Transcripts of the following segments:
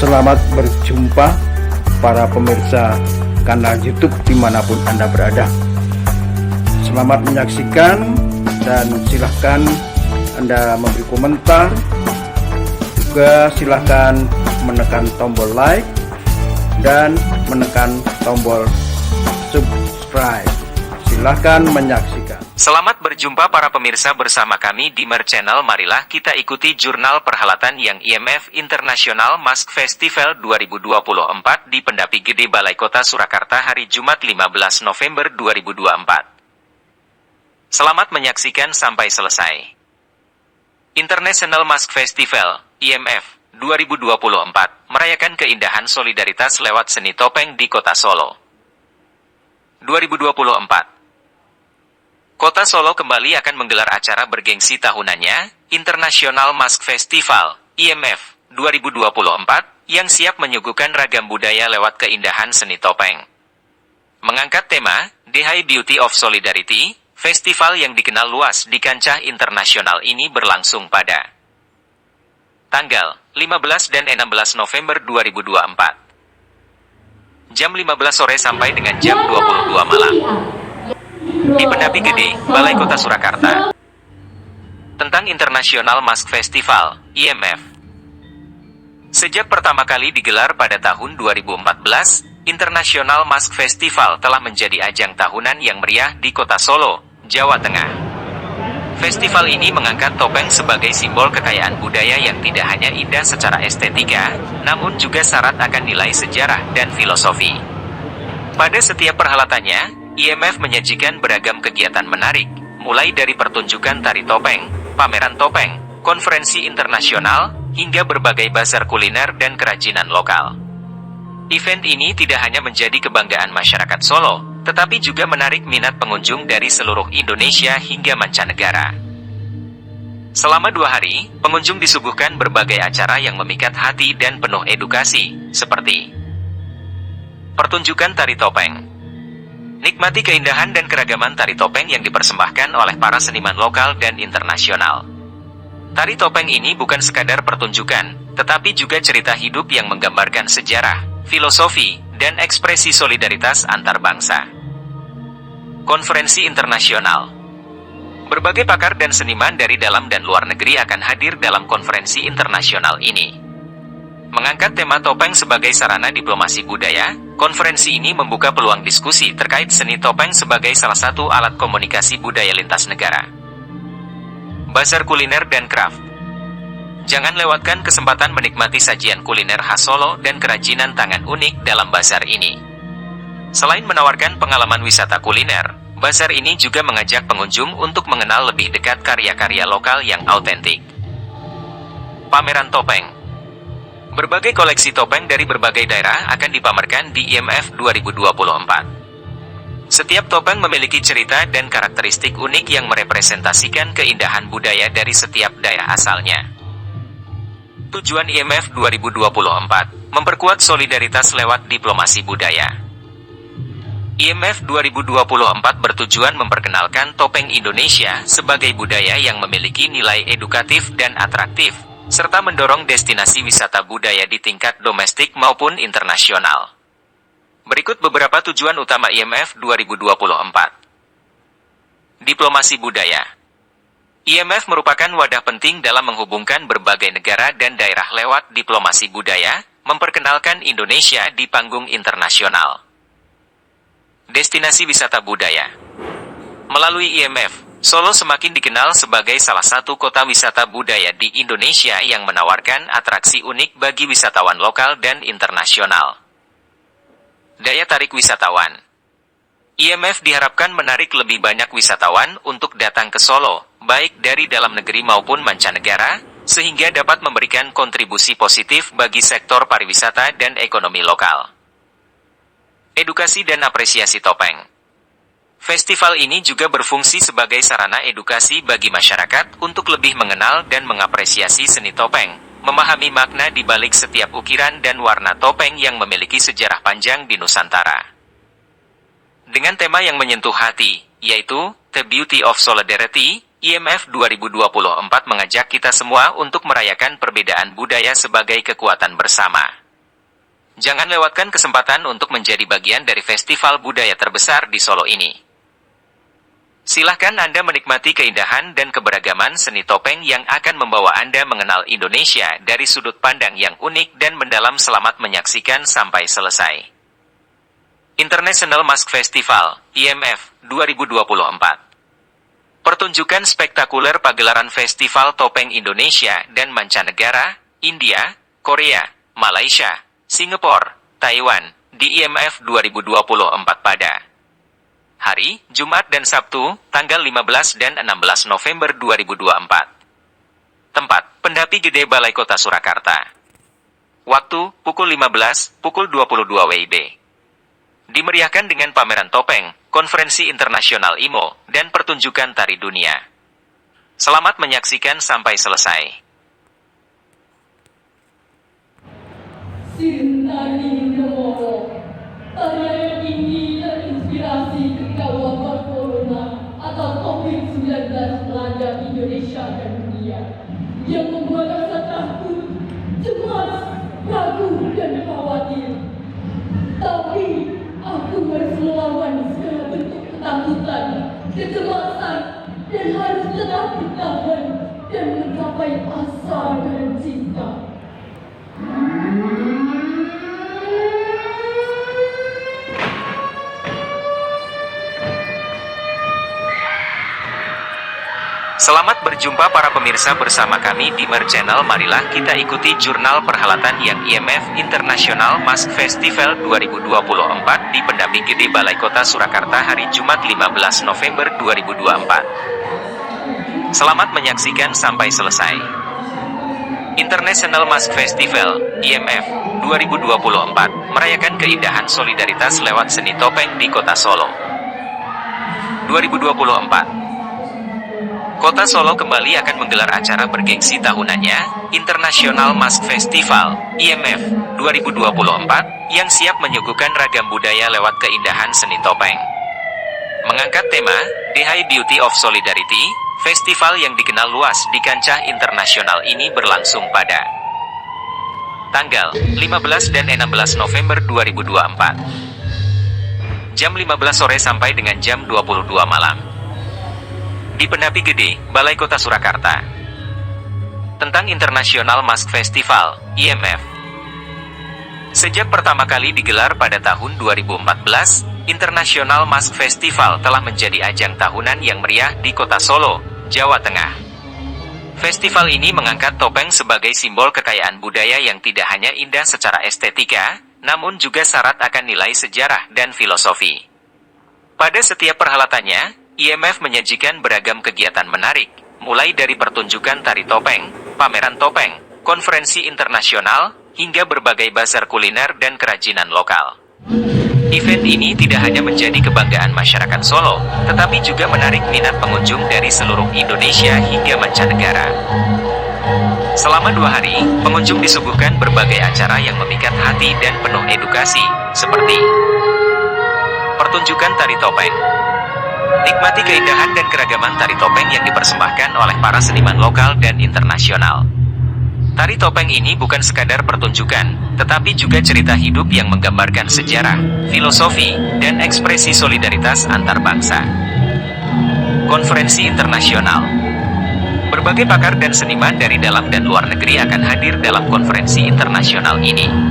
Selamat berjumpa para pemirsa kanal YouTube dimanapun Anda berada. Selamat menyaksikan dan silahkan Anda memberi komentar. Juga silahkan menekan tombol like dan menekan tombol subscribe. Silahkan menyaksikan. Selamat berjumpa para pemirsa bersama kami di Mer Channel. Marilah kita ikuti jurnal perhelatan yang IMF International Mask Festival 2024 di Pendapi Gede Balai Kota Surakarta hari Jumat 15 November 2024. Selamat menyaksikan sampai selesai. International Mask Festival, IMF, 2024, merayakan keindahan solidaritas lewat seni topeng di Kota Solo. 2024. Kota Solo kembali akan menggelar acara bergengsi tahunannya, International Mask Festival, IMF, 2024, yang siap menyuguhkan ragam budaya lewat keindahan seni topeng. Mengangkat tema, The High Beauty of Solidarity, festival yang dikenal luas di kancah internasional ini berlangsung pada tanggal 15 dan 16 November 2024. Jam 15 sore sampai dengan jam 22 malam. Di Pendapi Gede, Balai Kota Surakarta. Tentang International Mask Festival, IMF. Sejak pertama kali digelar pada tahun 2014, International Mask Festival telah menjadi ajang tahunan yang meriah di Kota Solo, Jawa Tengah. Festival ini mengangkat topeng sebagai simbol kekayaan budaya yang tidak hanya indah secara estetika, namun juga syarat akan nilai sejarah dan filosofi. Pada setiap perhelatannya, IMF menyajikan beragam kegiatan menarik, mulai dari pertunjukan tari topeng, pameran topeng, konferensi internasional, hingga berbagai bazar kuliner dan kerajinan lokal. Event ini tidak hanya menjadi kebanggaan masyarakat Solo, tetapi juga menarik minat pengunjung dari seluruh Indonesia hingga mancanegara. Selama 2 hari, pengunjung disuguhkan berbagai acara yang memikat hati dan penuh edukasi, seperti pertunjukan tari topeng. Nikmati keindahan dan keragaman tari topeng yang dipersembahkan oleh para seniman lokal dan internasional. Tari topeng ini bukan sekadar pertunjukan, tetapi juga cerita hidup yang menggambarkan sejarah, filosofi, dan ekspresi solidaritas antar bangsa. Konferensi internasional. Berbagai pakar dan seniman dari dalam dan luar negeri akan hadir dalam konferensi internasional ini. Mengangkat tema topeng sebagai sarana diplomasi budaya, konferensi ini membuka peluang diskusi terkait seni topeng sebagai salah satu alat komunikasi budaya lintas negara. Bazar kuliner dan craft. Jangan lewatkan kesempatan menikmati sajian kuliner khas Solo dan kerajinan tangan unik dalam bazar ini. Selain menawarkan pengalaman wisata kuliner, bazar ini juga mengajak pengunjung untuk mengenal lebih dekat karya-karya lokal yang autentik. Pameran topeng. Berbagai koleksi topeng dari berbagai daerah akan dipamerkan di IMF 2024. Setiap topeng memiliki cerita dan karakteristik unik yang merepresentasikan keindahan budaya dari setiap daerah asalnya. Tujuan IMF 2024, memperkuat solidaritas lewat diplomasi budaya. IMF 2024 bertujuan memperkenalkan topeng Indonesia sebagai budaya yang memiliki nilai edukatif dan atraktif, serta mendorong destinasi wisata budaya di tingkat domestik maupun internasional. Berikut beberapa tujuan utama IMF 2024. Diplomasi budaya. IMF merupakan wadah penting dalam menghubungkan berbagai negara dan daerah lewat diplomasi budaya, memperkenalkan Indonesia di panggung internasional. Destinasi wisata budaya. Melalui IMF, Solo semakin dikenal sebagai salah satu kota wisata budaya di Indonesia yang menawarkan atraksi unik bagi wisatawan lokal dan internasional. Daya tarik wisatawan. IMF diharapkan menarik lebih banyak wisatawan untuk datang ke Solo, baik dari dalam negeri maupun mancanegara, sehingga dapat memberikan kontribusi positif bagi sektor pariwisata dan ekonomi lokal. Edukasi dan apresiasi topeng. Festival ini juga berfungsi sebagai sarana edukasi bagi masyarakat untuk lebih mengenal dan mengapresiasi seni topeng, memahami makna di balik setiap ukiran dan warna topeng yang memiliki sejarah panjang di Nusantara. Dengan tema yang menyentuh hati, yaitu The Beauty of Solidarity, IMF 2024 mengajak kita semua untuk merayakan perbedaan budaya sebagai kekuatan bersama. Jangan lewatkan kesempatan untuk menjadi bagian dari festival budaya terbesar di Solo ini. Silahkan Anda menikmati keindahan dan keberagaman seni topeng yang akan membawa Anda mengenal Indonesia dari sudut pandang yang unik dan mendalam. Selamat menyaksikan sampai selesai. International Mask Festival, IMF, 2024. Pertunjukan spektakuler pagelaran Festival Topeng Indonesia dan mancanegara, India, Korea, Malaysia, Singapura, Taiwan, di IMF 2024 pada hari Jumat dan Sabtu, tanggal 15 dan 16 November 2024. Tempat, Pendapi Gede Balai Kota Surakarta. Waktu, pukul 15, pukul 22 WIB. Dimeriahkan dengan pameran topeng, konferensi internasional IMO, dan pertunjukan tari dunia. Selamat menyaksikan sampai selesai. Sintani Nomoro, tarian ini terinspirasi ketika wabah corona atau COVID-19 melanda Indonesia dan dunia, yang membuat rasa takut, cemas, ragu, dan khawatir. Tapi aku harus melawan segala bentuk ketakutan, kecemasan, dan harus tetap bertahan dan mencapai asa dan cinta. Selamat berjumpa para pemirsa bersama kami di Mer Channel. Marilah kita ikuti jurnal perhelatan yang IMF International Mask Festival 2024 di Pendapi Gede Balai Kota Surakarta hari Jumat 15 November 2024. Selamat menyaksikan sampai selesai. International Mask Festival, IMF, 2024, merayakan keindahan solidaritas lewat seni topeng di Kota Solo. 2024. Kota Solo kembali akan menggelar acara bergengsi tahunannya, International Mask Festival, IMF, 2024, yang siap menyuguhkan ragam budaya lewat keindahan seni topeng. Mengangkat tema, The High Beauty of Solidarity, festival yang dikenal luas di kancah internasional ini berlangsung pada tanggal 15 dan 16 November 2024. Jam 15 sore sampai dengan jam 22 malam. Di Pendapi Gede, Balai Kota Surakarta. Tentang International Mask Festival, IMF. Sejak pertama kali digelar pada tahun 2014, International Mask Festival telah menjadi ajang tahunan yang meriah di Kota Solo, Jawa Tengah. Festival ini mengangkat topeng sebagai simbol kekayaan budaya yang tidak hanya indah secara estetika, namun juga syarat akan nilai sejarah dan filosofi. Pada setiap perhelatannya, IMF menyajikan beragam kegiatan menarik, mulai dari pertunjukan tari topeng, pameran topeng, konferensi internasional, hingga berbagai bazar kuliner dan kerajinan lokal. Event ini tidak hanya menjadi kebanggaan masyarakat Solo, tetapi juga menarik minat pengunjung dari seluruh Indonesia hingga mancanegara. Selama 2 hari, pengunjung disuguhkan berbagai acara yang memikat hati dan penuh edukasi, seperti pertunjukan tari topeng. Nikmati keindahan dan keragaman tari topeng yang dipersembahkan oleh para seniman lokal dan internasional. Tari topeng ini bukan sekadar pertunjukan, tetapi juga cerita hidup yang menggambarkan sejarah, filosofi, dan ekspresi solidaritas antar bangsa. Konferensi internasional. Berbagai pakar dan seniman dari dalam dan luar negeri akan hadir dalam konferensi internasional ini.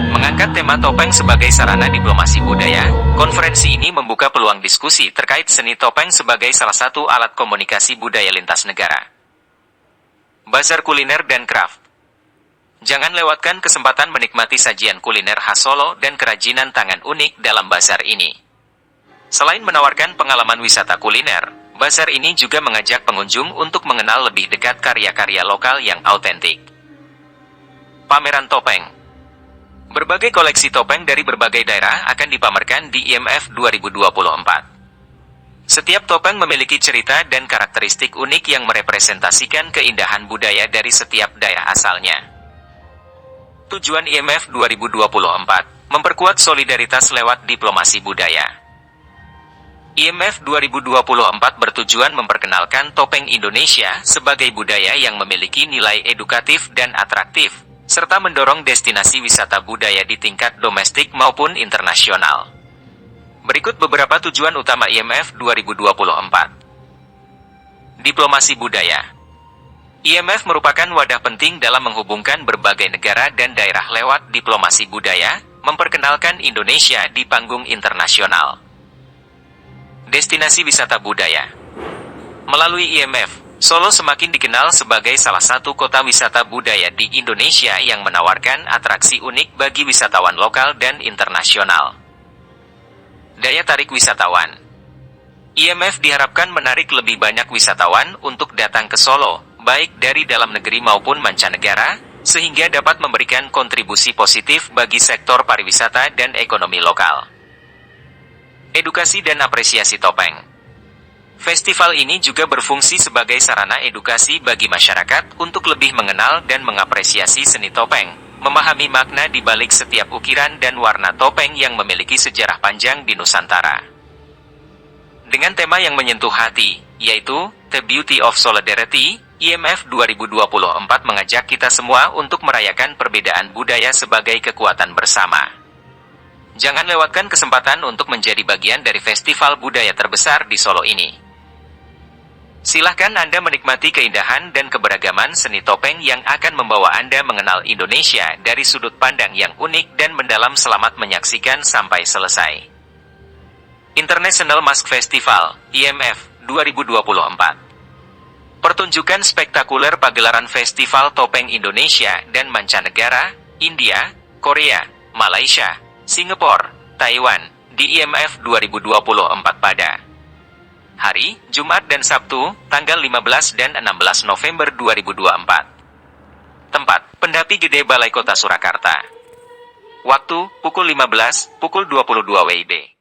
Mengangkat tema topeng sebagai sarana diplomasi budaya, konferensi ini membuka peluang diskusi terkait seni topeng sebagai salah satu alat komunikasi budaya lintas negara. Bazar kuliner dan craft. Jangan lewatkan kesempatan menikmati sajian kuliner khas Solo dan kerajinan tangan unik dalam bazar ini. Selain menawarkan pengalaman wisata kuliner, bazar ini juga mengajak pengunjung untuk mengenal lebih dekat karya-karya lokal yang autentik. Pameran topeng. Berbagai koleksi topeng dari berbagai daerah akan dipamerkan di IMF 2024. Setiap topeng memiliki cerita dan karakteristik unik yang merepresentasikan keindahan budaya dari setiap daerah asalnya. Tujuan IMF 2024, memperkuat solidaritas lewat diplomasi budaya. IMF 2024 bertujuan memperkenalkan topeng Indonesia sebagai budaya yang memiliki nilai edukatif dan atraktif, serta mendorong destinasi wisata budaya di tingkat domestik maupun internasional. Berikut beberapa tujuan utama IMF 2024. Diplomasi budaya. IMF merupakan wadah penting dalam menghubungkan berbagai negara dan daerah lewat diplomasi budaya, memperkenalkan Indonesia di panggung internasional. Destinasi wisata budaya. Melalui IMF, Solo semakin dikenal sebagai salah satu kota wisata budaya di Indonesia yang menawarkan atraksi unik bagi wisatawan lokal dan internasional. Daya tarik wisatawan. IMF diharapkan menarik lebih banyak wisatawan untuk datang ke Solo, baik dari dalam negeri maupun mancanegara, sehingga dapat memberikan kontribusi positif bagi sektor pariwisata dan ekonomi lokal. Edukasi dan apresiasi topeng. Festival ini juga berfungsi sebagai sarana edukasi bagi masyarakat untuk lebih mengenal dan mengapresiasi seni topeng, memahami makna di balik setiap ukiran dan warna topeng yang memiliki sejarah panjang di Nusantara. Dengan tema yang menyentuh hati, yaitu The Beauty of Solidarity, IMF 2024 mengajak kita semua untuk merayakan perbedaan budaya sebagai kekuatan bersama. Jangan lewatkan kesempatan untuk menjadi bagian dari festival budaya terbesar di Solo ini. Silahkan Anda menikmati keindahan dan keberagaman seni topeng yang akan membawa Anda mengenal Indonesia dari sudut pandang yang unik dan mendalam. Selamat menyaksikan sampai selesai. International Mask Festival, IMF 2024. Pertunjukan spektakuler pagelaran Festival Topeng Indonesia dan mancanegara, India, Korea, Malaysia, Singapura, Taiwan, di IMF 2024 pada hari Jumat dan Sabtu, tanggal 15 dan 16 November 2024. Tempat, Pendapi Gede Balai Kota Surakarta. Waktu, pukul 15, pukul 22 WIB.